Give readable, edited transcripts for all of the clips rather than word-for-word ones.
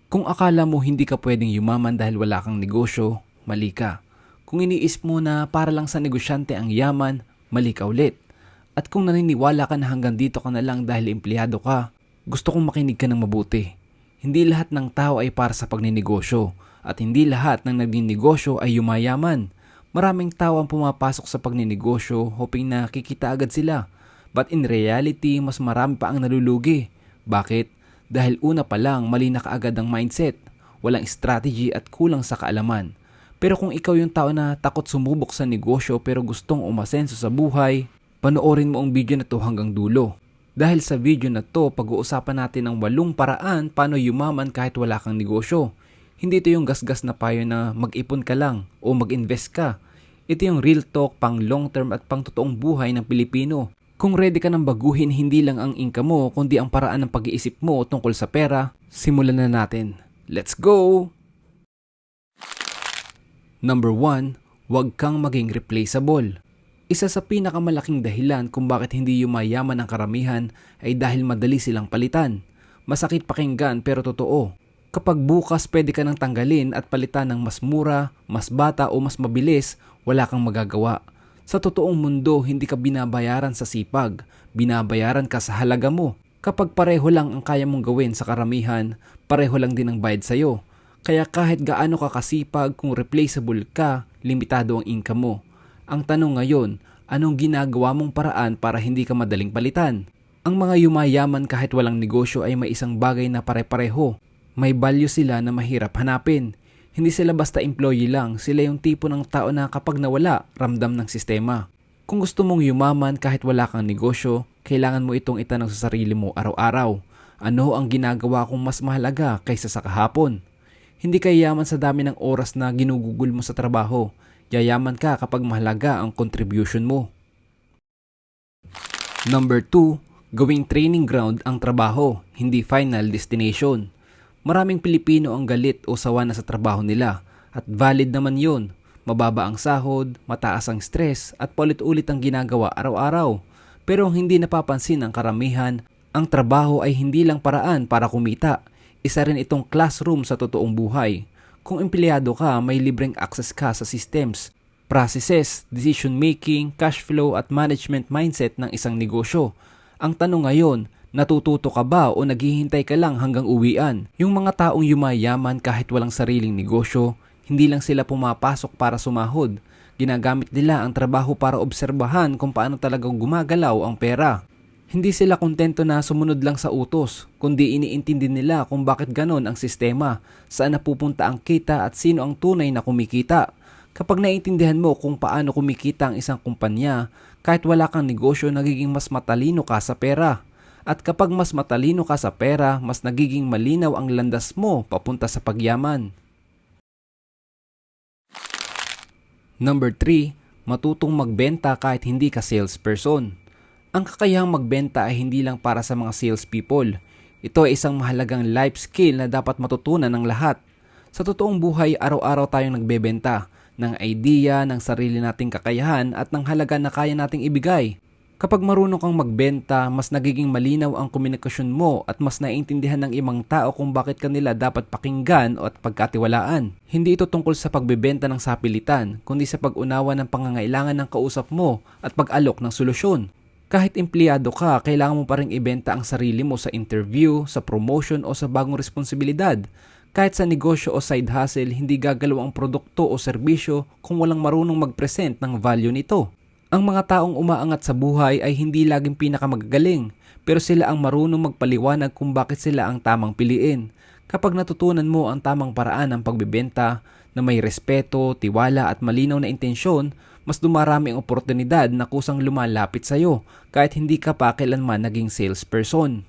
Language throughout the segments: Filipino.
Kung akala mo hindi ka pwedeng yumaman dahil wala kang negosyo, mali ka. Kung iniisip mo na para lang sa negosyante ang yaman, mali ka ulit. At kung naniniwala ka na hanggang dito ka na lang dahil empleyado ka, gusto kong makinig ka ng mabuti. Hindi lahat ng tao ay para sa pagninegosyo at hindi lahat ng nagninegosyo ay yumayaman. Maraming tao ang pumapasok sa pagninegosyo hoping na kikita agad sila. But in reality, mas marami pa ang nalulugi. Bakit? Dahil una pa lang mali na kaagad ang mindset, walang strategy at kulang sa kaalaman. Pero kung ikaw yung tao na takot sumubok sa negosyo pero gustong umasenso sa buhay, panoorin mo ang video na to hanggang dulo. Dahil sa video na to, pag-uusapan natin ang 8 paraan paano yumaman kahit wala kang negosyo. Hindi ito yung gasgas na payo na mag-ipon ka lang o mag-invest ka. Ito yung real talk pang long term at pang totoong buhay ng Pilipino. Kung ready ka nang baguhin hindi lang ang income mo kundi ang paraan ng pag-iisip mo tungkol sa pera, simulan na natin. Let's go! Number 1, huwag kang maging replaceable. Isa sa pinakamalaking dahilan kung bakit hindi yumayaman ang karamihan ay dahil madali silang palitan. Masakit pakinggan pero totoo. Kapag bukas pwede ka nang tanggalin at palitan ng mas mura, mas bata o mas mabilis, wala kang magagawa. Sa totoong mundo, hindi ka binabayaran sa sipag, binabayaran ka sa halaga mo. Kapag pareho lang ang kaya mong gawin sa karamihan, pareho lang din ang bayad sa'yo. Kaya kahit gaano ka kasipag, kung replaceable ka, limitado ang income mo. Ang tanong ngayon, anong ginagawa mong paraan para hindi ka madaling palitan? Ang mga yumayaman kahit walang negosyo ay may isang bagay na pare-pareho. May value sila na mahirap hanapin. Hindi sila basta employee lang, sila yung tipo ng tao na kapag nawala, ramdam ng sistema. Kung gusto mong yumaman kahit wala kang negosyo, kailangan mo itong itanong sa sarili mo araw-araw. Ano ang ginagawa kong mas mahalaga kaysa sa kahapon? Hindi ka yaman sa dami ng oras na ginugugol mo sa trabaho. Yayaman ka kapag mahalaga ang contribution mo. Number 2, gawing training ground ang trabaho, hindi final destination. Maraming Pilipino ang galit o sawa na sa trabaho nila at valid naman yun. Mababa ang sahod, mataas ang stress at paulit-ulit ang ginagawa araw-araw. Pero hindi napapansin ng karamihan, ang trabaho ay hindi lang paraan para kumita. Isa rin itong classroom sa totoong buhay. Kung empleyado ka, may libreng access ka sa systems, processes, decision making, cash flow at management mindset ng isang negosyo. Ang tanong ngayon, natututo ka ba o naghihintay ka lang hanggang uwian? Yung mga taong yumayaman kahit walang sariling negosyo, hindi lang sila pumapasok para sumahod. Ginagamit nila ang trabaho para obserbahan kung paano talagang gumagalaw ang pera. Hindi sila kontento na sumunod lang sa utos, kundi iniintindi nila kung bakit ganon ang sistema, saan napupunta ang kita at sino ang tunay na kumikita. Kapag naiintindihan mo kung paano kumikita ang isang kumpanya, kahit wala kang negosyo nagiging mas matalino ka sa pera. At kapag mas matalino ka sa pera, mas nagiging malinaw ang landas mo papunta sa pagyaman. Number 3, matutong magbenta kahit hindi ka salesperson. Ang kakayahang magbenta ay hindi lang para sa mga salespeople. Ito ay isang mahalagang life skill na dapat matutunan ng lahat. Sa totoong buhay, araw-araw tayong nagbebenta ng idea, ng sarili nating kakayahan at ng halaga na kaya nating ibigay. Kapag marunong kang magbenta, mas nagiging malinaw ang komunikasyon mo at mas naiintindihan ng ibang tao kung bakit kanila dapat pakinggan at pagkatiwalaan. Hindi ito tungkol sa pagbebenta ng sapilitan, kundi sa pag-unawa ng pangangailangan ng kausap mo at pag-alok ng solusyon. Kahit empleyado ka, kailangan mo pa rin ibenta ang sarili mo sa interview, sa promotion o sa bagong responsibilidad. Kahit sa negosyo o side hustle, hindi gagalaw ang produkto o serbisyo kung walang marunong mag-present ng value nito. Ang mga taong umaangat sa buhay ay hindi laging pinakamagagaling, pero sila ang marunong magpaliwanag kung bakit sila ang tamang piliin. Kapag natutunan mo ang tamang paraan ng pagbebenta na may respeto, tiwala at malinaw na intensyon, mas dumarami ang oportunidad na kusang lumalapit sa iyo kahit hindi ka pa kailanman naging salesperson.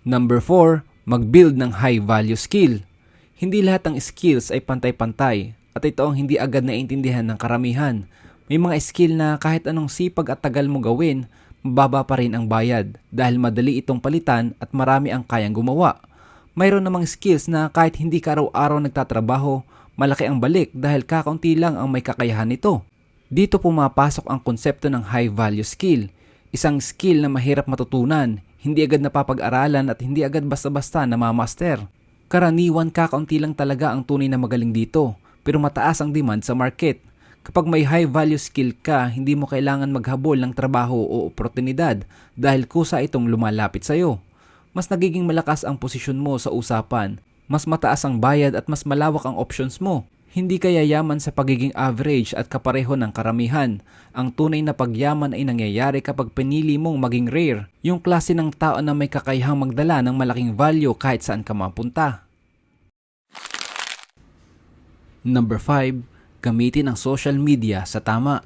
Number 4, mag-build ng high-value skill. Hindi lahat ng skills ay pantay-pantay at ito ang hindi agad naiintindihan ng karamihan. May mga skill na kahit anong sipag at tagal mo gawin, mababa pa rin ang bayad dahil madali itong palitan at marami ang kayang gumawa. Mayroon namang skills na kahit hindi ka araw-araw nagtatrabaho, malaki ang balik dahil kakaunti lang ang may kakayahan nito. Dito pumapasok ang konsepto ng high value skill. Isang skill na mahirap matutunan, hindi agad napapag-aralan at hindi agad basta-basta namamaster. Karaniwan kakaunti lang talaga ang tunay na magaling dito, pero mataas ang demand sa market. Kapag may high value skill ka, hindi mo kailangan maghabol ng trabaho o oportunidad dahil kusa itong lumalapit sa'yo. Mas nagiging malakas ang posisyon mo sa usapan, mas mataas ang bayad at mas malawak ang options mo. Hindi ka yayaman sa pagiging average at kapareho ng karamihan. Ang tunay na pagyaman ay nangyayari kapag pinili mong maging rare, yung klase ng tao na may kakayahang magdala ng malaking value kahit saan ka mapunta. Number 5. Gamitin ang social media sa tama.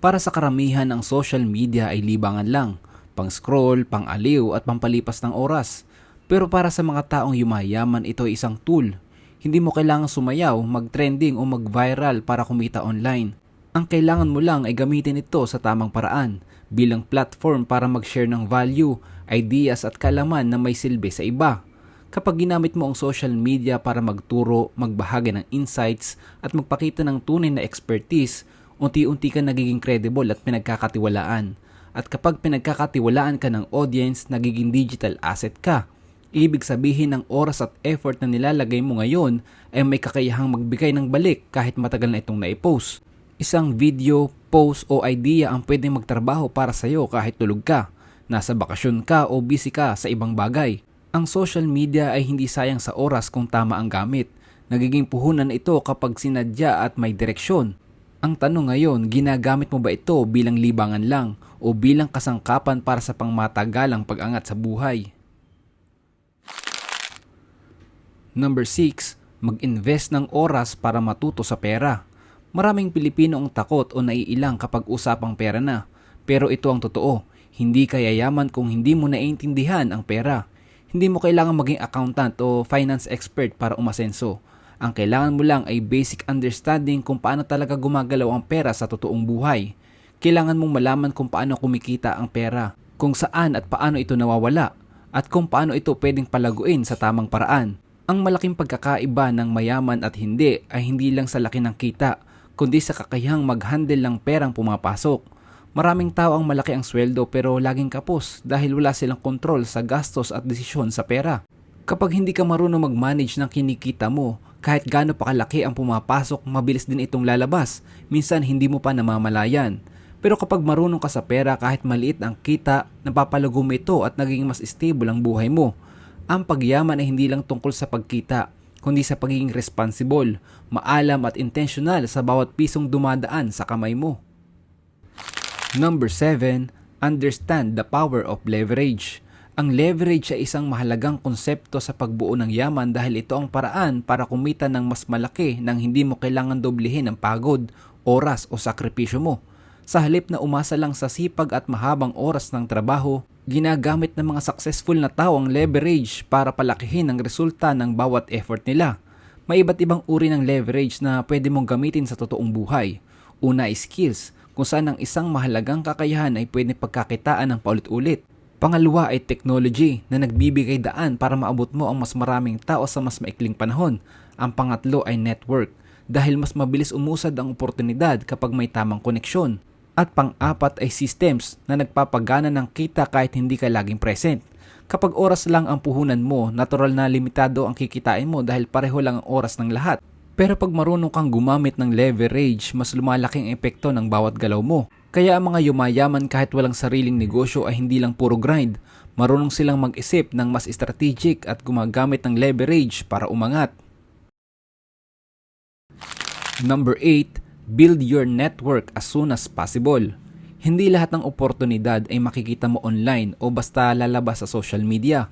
Para sa karamihan, ang social media ay libangan lang, pang-scroll, pang-aliw at pampalipas ng oras. Pero para sa mga taong yumayaman, ito ay isang tool. Hindi mo kailangang sumayaw, mag-trending o mag-viral para kumita online. Ang kailangan mo lang ay gamitin ito sa tamang paraan, bilang platform para mag-share ng value, ideas at kaalaman na may silbi sa iba. Kapag ginamit mo ang social media para magturo, magbahagi ng insights at magpakita ng tunay na expertise, unti-unti ka nagiging credible at pinagkakatiwalaan. At kapag pinagkakatiwalaan ka ng audience, nagiging digital asset ka. Ibig sabihin ng oras at effort na nilalagay mo ngayon ay may kakayahang magbigay ng balik kahit matagal na itong naipost. Isang video, post o idea ang pwedeng magtrabaho para sa iyo kahit tulog ka, nasa bakasyon ka o busy ka sa ibang bagay. Ang social media ay hindi sayang sa oras kung tama ang gamit. Nagiging puhunan ito kapag sinadya at may direksyon. Ang tanong ngayon, ginagamit mo ba ito bilang libangan lang o bilang kasangkapan para sa pangmatagalang pag-angat sa buhay? Number 6. Mag-invest ng oras para matuto sa pera. Maraming Pilipino ang takot o naiilang kapag usapang pera na. Pero ito ang totoo, hindi ka yayaman kung hindi mo naiintindihan ang pera. Hindi mo kailangan maging accountant o finance expert para umasenso. Ang kailangan mo lang ay basic understanding kung paano talaga gumagalaw ang pera sa totoong buhay. Kailangan mong malaman kung paano kumikita ang pera, kung saan at paano ito nawawala, at kung paano ito pwedeng palaguin sa tamang paraan. Ang malaking pagkakaiba ng mayaman at hindi ay hindi lang sa laki ng kita, kundi sa kakayahang mag-handle ng perang pumapasok. Maraming tao ang malaki ang sweldo pero laging kapos dahil wala silang kontrol sa gastos at desisyon sa pera. Kapag hindi ka marunong mag-manage ng kinikita mo, kahit gaano pa kalaki ang pumapasok, mabilis din itong lalabas. Minsan hindi mo pa namamalayan. Pero kapag marunong ka sa pera, kahit maliit ang kita, napapalago mo ito at naging mas stable ang buhay mo. Ang pagyaman ay hindi lang tungkol sa pagkita, kundi sa pagiging responsible, maalam at intentional sa bawat pisong dumadaan sa kamay mo. Number 7. Understand the power of leverage. Ang leverage ay isang mahalagang konsepto sa pagbuo ng yaman dahil ito ang paraan para kumita ng mas malaki nang hindi mo kailangan doblehin ang pagod, oras o sakripisyo mo. Sa halip na umasa lang sa sipag at mahabang oras ng trabaho, ginagamit ng mga successful na tao ang leverage para palakihin ang resulta ng bawat effort nila. May iba't ibang uri ng leverage na pwede mong gamitin sa totoong buhay. Una ay skills, kung saan ang isang mahalagang kakayahan ay pwede pagkakitaan ng paulit-ulit. Pangalawa ay technology na nagbibigay daan para maabot mo ang mas maraming tao sa mas maikling panahon. Ang pangatlo ay network, dahil mas mabilis umusad ang oportunidad kapag may tamang koneksyon. At pang-apat ay systems na nagpapagana ng kita kahit hindi ka laging present. Kapag oras lang ang puhunan mo, natural na limitado ang kikitain mo dahil pareho lang ang oras ng lahat. Pero pag marunong kang gumamit ng leverage, mas lumalaki ang epekto ng bawat galaw mo. Kaya ang mga yumayaman kahit walang sariling negosyo ay hindi lang puro grind. Marunong silang mag-isip ng mas strategic at gumagamit ng leverage para umangat. Number 8. Build your network as soon as possible. Hindi lahat ng oportunidad ay makikita mo online o basta lalabas sa social media.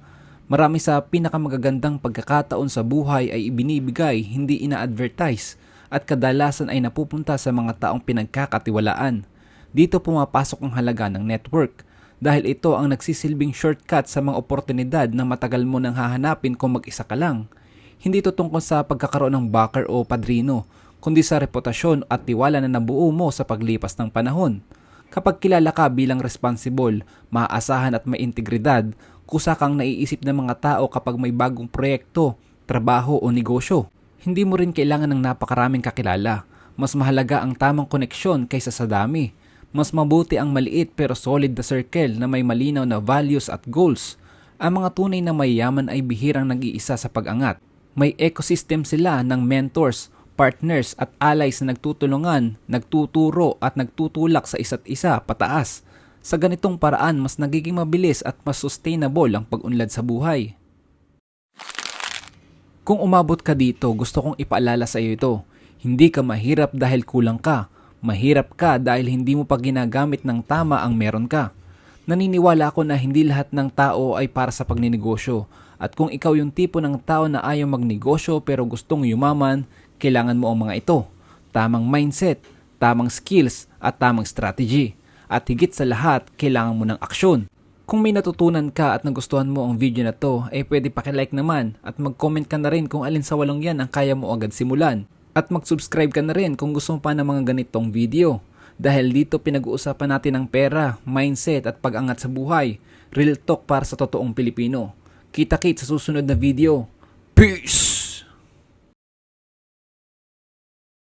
Marami sa pinakamagagandang pagkakataon sa buhay ay ibinibigay, hindi ina-advertise, at kadalasan ay napupunta sa mga taong pinagkakatiwalaan. Dito pumapasok ang halaga ng network, dahil ito ang nagsisilbing shortcut sa mga oportunidad na matagal mo nang hahanapin kung mag-isa ka lang. Hindi ito tungkol sa pagkakaroon ng backer o padrino, kundi sa reputasyon at tiwala na nabuo mo sa paglipas ng panahon. Kapag kilala ka bilang responsible, maaasahan at may integridad, kusa kang naiisip ng mga tao kapag may bagong proyekto, trabaho o negosyo. Hindi mo rin kailangan ng napakaraming kakilala. Mas mahalaga ang tamang koneksyon kaysa sa dami. Mas mabuti ang maliit pero solid na circle na may malinaw na values at goals. Ang mga tunay na mayayaman ay bihirang nag-iisa sa pag-angat. May ecosystem sila ng mentors, partners at allies na nagtutulungan, nagtuturo at nagtutulak sa isa't isa pataas. Sa ganitong paraan, mas nagiging mabilis at mas sustainable ang pag-unlad sa buhay. Kung umabot ka dito, gusto kong ipaalala sa iyo ito. Hindi ka mahirap dahil kulang ka. Mahirap ka dahil hindi mo pa ginagamit ng tama ang meron ka. Naniniwala ako na hindi lahat ng tao ay para sa pagninegosyo. At kung ikaw yung tipo ng tao na ayaw magnegosyo pero gustong yumaman, kailangan mo ang mga ito. Tamang mindset, tamang skills at tamang strategy. At higit sa lahat, kailangan mo ng aksyon. Kung may natutunan ka at nagustuhan mo ang video na to, ay pwede pakilike naman at mag-comment ka na rin kung alin sa walong yan ang kaya mo agad simulan. At mag-subscribe ka na rin kung gusto mo pa ng mga ganitong video. Dahil dito pinag-uusapan natin ang pera, mindset at pag-angat sa buhay. Real talk para sa totoong Pilipino. Kita-kits sa susunod na video. Peace!